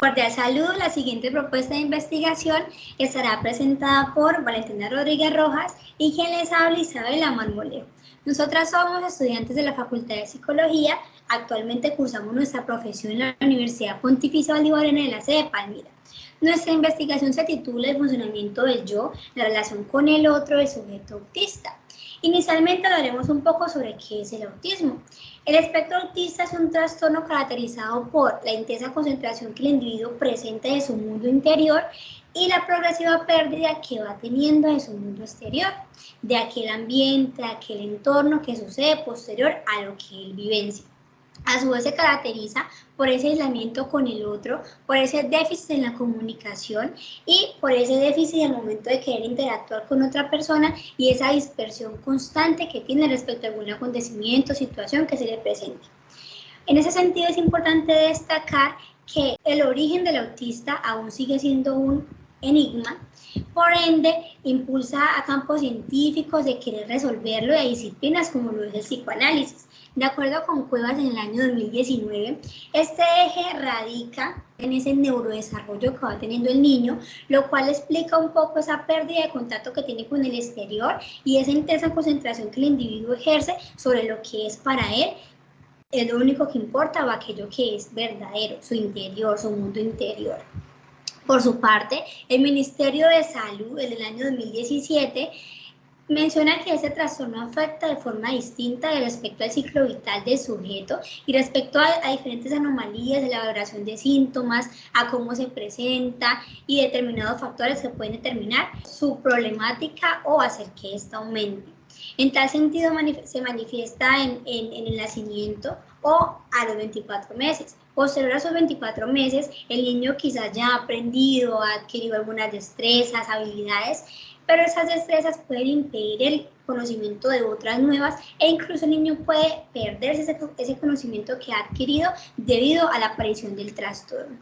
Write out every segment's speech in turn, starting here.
Cordial saludo. La siguiente propuesta de investigación estará presentada por Valentina Rodríguez Rojas y quien les habla Isabela Marmolejo. Nosotras somos estudiantes de la Facultad de Psicología. Actualmente cursamos nuestra profesión en la Universidad Pontificia Bolivariana de la sede de Palmira. Nuestra investigación se titula El funcionamiento del yo, la relación con el otro del sujeto autista. Inicialmente hablaremos un poco sobre qué es el autismo. El espectro autista es un trastorno caracterizado por la intensa concentración que el individuo presenta de su mundo interior y la progresiva pérdida que va teniendo de su mundo exterior, de aquel ambiente, de aquel entorno que sucede posterior a lo que él vivencia. A su vez se caracteriza por ese aislamiento con el otro, por ese déficit en la comunicación y por ese déficit al momento de querer interactuar con otra persona y esa dispersión constante que tiene respecto a algún acontecimiento o situación que se le presente. En ese sentido es importante destacar que el origen del autista aún sigue siendo un enigma, por ende impulsa a campos científicos de querer resolverlo y a disciplinas como lo es el psicoanálisis. De acuerdo con Cuevas en el año 2019, este eje radica en ese neurodesarrollo que va teniendo el niño, lo cual explica un poco esa pérdida de contacto que tiene con el exterior y esa intensa concentración que el individuo ejerce sobre lo que es para él es lo único que importa o aquello que es verdadero, su interior, su mundo interior. Por su parte, el Ministerio de Salud en el año 2017 menciona que ese trastorno afecta de forma distinta respecto al ciclo vital del sujeto y respecto a diferentes anomalías de la valoración de síntomas, a cómo se presenta y determinados factores que pueden determinar su problemática o hacer que ésta aumente. En tal sentido se manifiesta en el nacimiento o a los 24 meses. Posterior a esos 24 meses, el niño quizás ya ha aprendido, ha adquirido algunas destrezas, habilidades, pero esas destrezas pueden impedir el conocimiento de otras nuevas e incluso el niño puede perderse ese conocimiento que ha adquirido debido a la aparición del trastorno.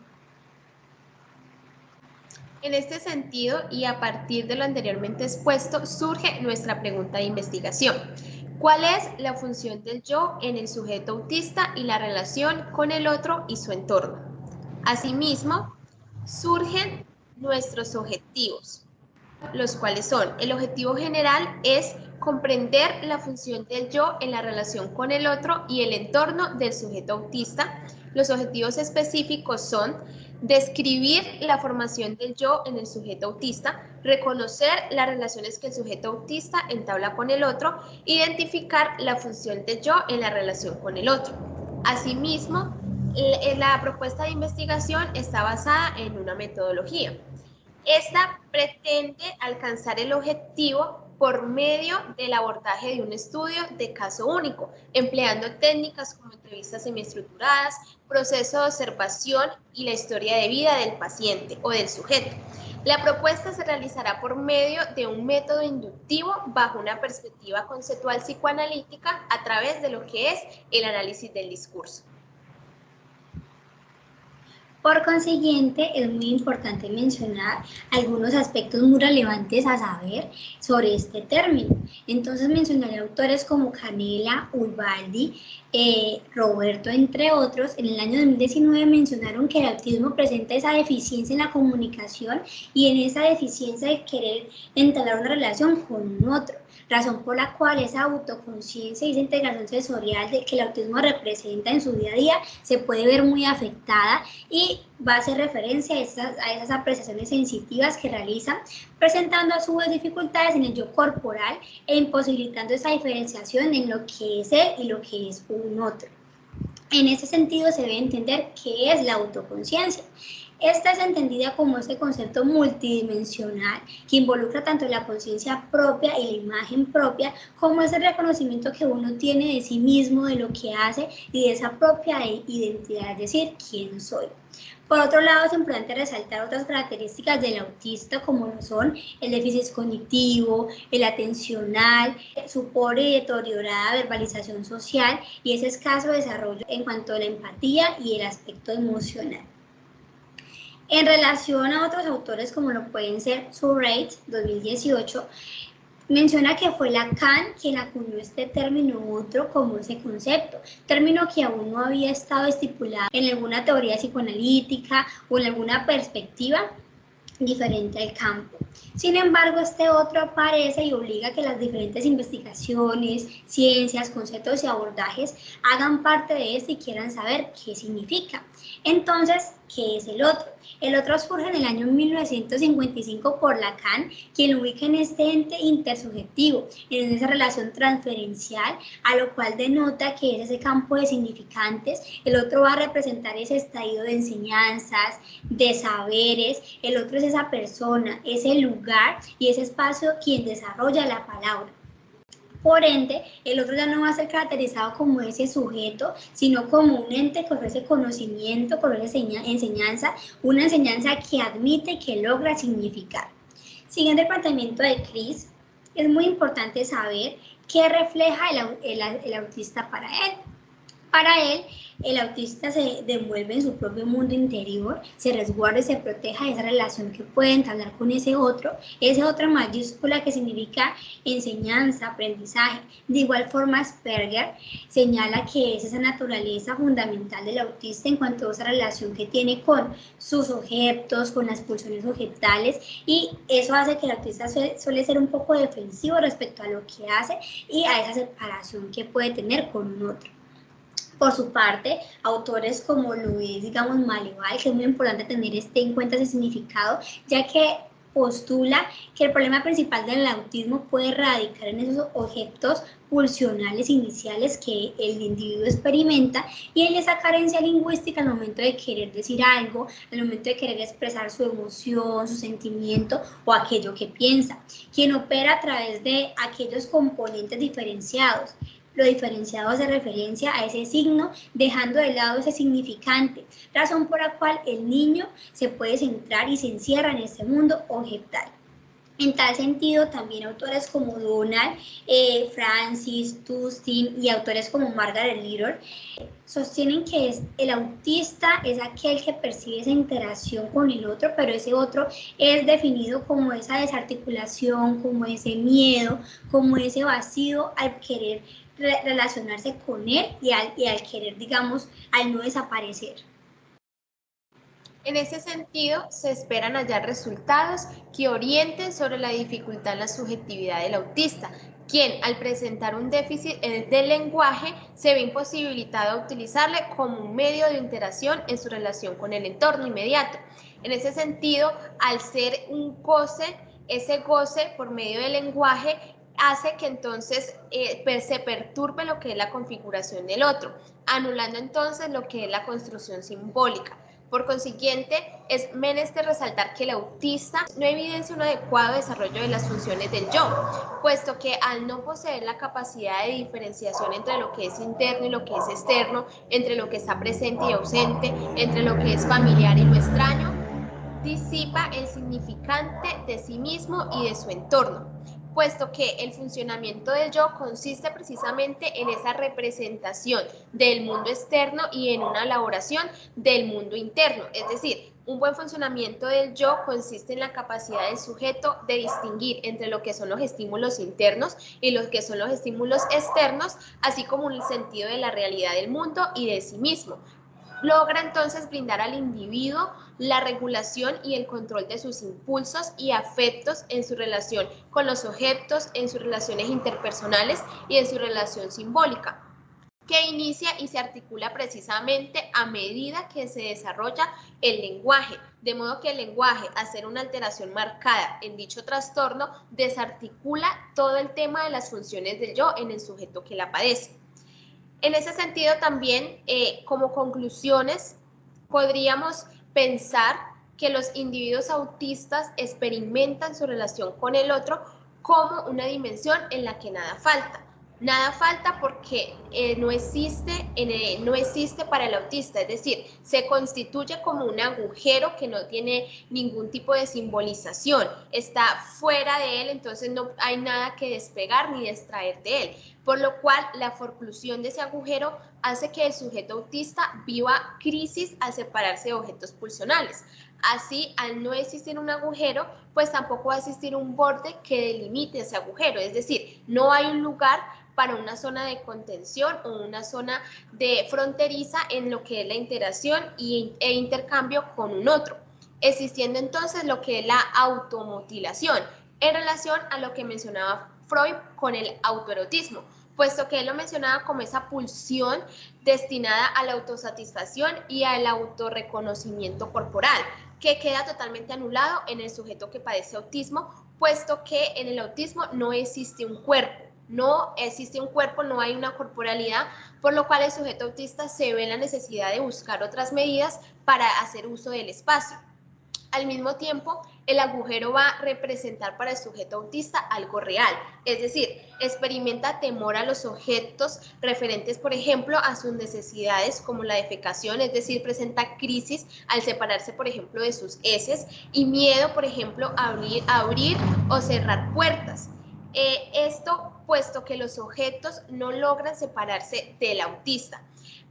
En este sentido, y a partir de lo anteriormente expuesto, surge nuestra pregunta de investigación. ¿Cuál es la función del yo en el sujeto autista y la relación con el otro y su entorno? Asimismo, surgen nuestros objetivos, los cuales son: el objetivo general es comprender la función del yo en la relación con el otro y el entorno del sujeto autista. Los objetivos específicos son describir la formación del yo en el sujeto autista, reconocer las relaciones que el sujeto autista entabla con el otro, identificar la función del yo en la relación con el otro. Asimismo, la propuesta de investigación está basada en una metodología. Esta pretende alcanzar el objetivo por medio del abordaje de un estudio de caso único, empleando técnicas como entrevistas semiestructuradas, proceso de observación y la historia de vida del paciente o del sujeto. La propuesta se realizará por medio de un método inductivo bajo una perspectiva conceptual psicoanalítica a través de lo que es el análisis del discurso. Por consiguiente, es muy importante mencionar algunos aspectos muy relevantes a saber sobre este término. Entonces mencionaré autores como Canela, Ubaldi, Roberto, entre otros. En el año 2019 mencionaron que el autismo presenta esa deficiencia en la comunicación y en esa deficiencia de querer entablar una relación con un otro, razón por la cual esa autoconciencia y esa integración sensorial de que el autismo representa en su día a día se puede ver muy afectada y va a hacer referencia a esas apreciaciones sensitivas que realizan, presentando a su vez dificultades en el yo corporal e imposibilitando esa diferenciación en lo que es él y lo que es un otro. En ese sentido se debe entender qué es la autoconciencia. Esta es entendida como este concepto multidimensional que involucra tanto la conciencia propia y la imagen propia, como ese reconocimiento que uno tiene de sí mismo, de lo que hace y de esa propia identidad, es decir, quién soy. Por otro lado, es importante resaltar otras características del autista, como lo son el déficit cognitivo, el atencional, su pobre y deteriorada verbalización social y ese escaso desarrollo en cuanto a la empatía y el aspecto emocional. En relación a otros autores como lo pueden ser Surratt, 2018, Menciona que fue Lacan quien acuñó este término otro como ese concepto, término que aún no había estado estipulado en alguna teoría psicoanalítica o en alguna perspectiva diferente al campo. Sin embargo, este otro aparece y obliga a que las diferentes investigaciones, ciencias, conceptos y abordajes hagan parte de esto y quieran saber qué significa. Entonces, ¿qué es el otro? El otro surge en el año 1955 por Lacan, quien lo ubica en este ente intersubjetivo, en esa relación transferencial, a lo cual denota que es ese campo de significantes. El otro va a representar ese estadio de enseñanzas, de saberes. El otro es esa persona, ese lugar y ese espacio quien desarrolla la palabra. Por ende, el otro ya no va a ser caracterizado como ese sujeto, sino como un ente que ofrece conocimiento, que ofrece enseñanza, una enseñanza que admite y que logra significar. Siguiendo el planteamiento de Chris, es muy importante saber qué refleja el autista para él. Para él, el autista se desenvuelve en su propio mundo interior, se resguarda y se proteja de esa relación que puede entablar con esa otra mayúscula que significa enseñanza, aprendizaje. De igual forma, Asperger señala que es esa naturaleza fundamental del autista en cuanto a esa relación que tiene con sus objetos, con las pulsiones objetales, y eso hace que el autista suele ser un poco defensivo respecto a lo que hace y a esa separación que puede tener con un otro. Por su parte, autores como Luis, Maleval, que es muy importante tener en cuenta ese significado, ya que postula que el problema principal del autismo puede radicar en esos objetos pulsionales iniciales que el individuo experimenta y en esa carencia lingüística al momento de querer decir algo, al momento de querer expresar su emoción, su sentimiento o aquello que piensa, quien opera a través de aquellos componentes diferenciados. Lo diferenciado hace referencia a ese signo, dejando de lado ese significante, razón por la cual el niño se puede centrar y se encierra en este mundo objetal. En tal sentido, también autores como Donald, Francis, Tustin y autores como Margaret Little sostienen que el autista es aquel que percibe esa interacción con el otro, pero ese otro es definido como esa desarticulación, como ese miedo, como ese vacío al querer relacionarse con él y al querer, al no desaparecer. En ese sentido, se esperan hallar resultados que orienten sobre la dificultad en la subjetividad del autista, quien al presentar un déficit del lenguaje se ve imposibilitado a utilizarle como un medio de interacción en su relación con el entorno inmediato. En ese sentido, al ser un goce, ese goce por medio del lenguaje hace que entonces se perturbe lo que es la configuración del otro, anulando entonces lo que es la construcción simbólica. Por consiguiente, es menester resaltar que el autista no evidencia un adecuado desarrollo de las funciones del yo, puesto que al no poseer la capacidad de diferenciación entre lo que es interno y lo que es externo, entre lo que está presente y ausente, entre lo que es familiar y lo extraño, disipa el significante de sí mismo y de su entorno, puesto que el funcionamiento del yo consiste precisamente en esa representación del mundo externo y en una elaboración del mundo interno. Es decir, un buen funcionamiento del yo consiste en la capacidad del sujeto de distinguir entre lo que son los estímulos internos y lo que son los estímulos externos, así como el sentido de la realidad del mundo y de sí mismo. Logra entonces brindar al individuo la regulación y el control de sus impulsos y afectos en su relación con los objetos, en sus relaciones interpersonales y en su relación simbólica, que inicia y se articula precisamente a medida que se desarrolla el lenguaje, de modo que el lenguaje, al ser una alteración marcada en dicho trastorno, desarticula todo el tema de las funciones del yo en el sujeto que la padece. En ese sentido también, como conclusiones, podríamos pensar que los individuos autistas experimentan su relación con el otro como una dimensión en la que nada falta. Nada falta porque no existe para el autista, es decir, se constituye como un agujero que no tiene ningún tipo de simbolización, está fuera de él, entonces no hay nada que despegar ni extraer de él, por lo cual la forclusión de ese agujero hace que el sujeto autista viva crisis al separarse de objetos pulsionales. Así, al no existir un agujero, pues tampoco va a existir un borde que delimite ese agujero, es decir, no hay un lugar para una zona de contención o una zona de fronteriza en lo que es la interacción e intercambio con un otro, existiendo entonces lo que es la automutilación en relación a lo que mencionaba Freud con el autoerotismo, puesto que él lo mencionaba como esa pulsión destinada a la autosatisfacción y al autorreconocimiento corporal, que queda totalmente anulado en el sujeto que padece autismo, puesto que en el autismo no existe un cuerpo. No existe un cuerpo, no hay una corporalidad, por lo cual el sujeto autista se ve en la necesidad de buscar otras medidas para hacer uso del espacio. Al mismo tiempo, el agujero va a representar para el sujeto autista algo real, es decir, experimenta temor a los objetos referentes, por ejemplo, a sus necesidades como la defecación, es decir, presenta crisis al separarse, por ejemplo, de sus heces y miedo, por ejemplo, a abrir o cerrar puertas. Esto puesto que los objetos no logran separarse del autista.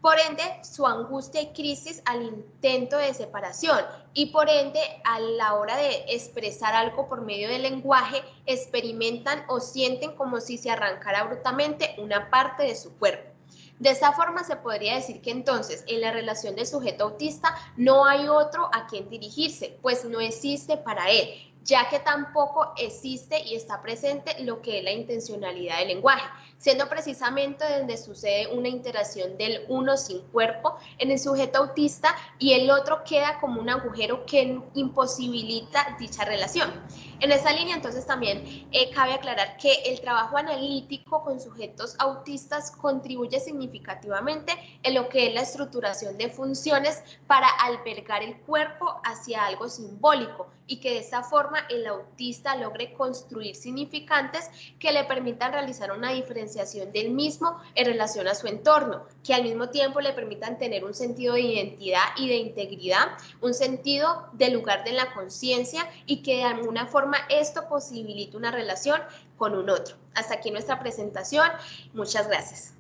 Por ende, su angustia y crisis al intento de separación y por ende, a la hora de expresar algo por medio del lenguaje, experimentan o sienten como si se arrancara abruptamente una parte de su cuerpo. De esta forma se podría decir que entonces en la relación del sujeto autista no hay otro a quien dirigirse, pues no existe para él, ya que tampoco existe y está presente lo que es la intencionalidad del lenguaje, siendo precisamente donde sucede una interacción del uno sin cuerpo en el sujeto autista y el otro queda como un agujero que imposibilita dicha relación. En esa línea entonces también cabe aclarar que el trabajo analítico con sujetos autistas contribuye significativamente en lo que es la estructuración de funciones para albergar el cuerpo hacia algo simbólico y que de esta forma el autista logre construir significantes que le permitan realizar una diferenciación del mismo en relación a su entorno, que al mismo tiempo le permitan tener un sentido de identidad y de integridad, un sentido de lugar de la conciencia y que de alguna forma esto posibilite una relación con un otro. Hasta aquí nuestra presentación. Muchas gracias.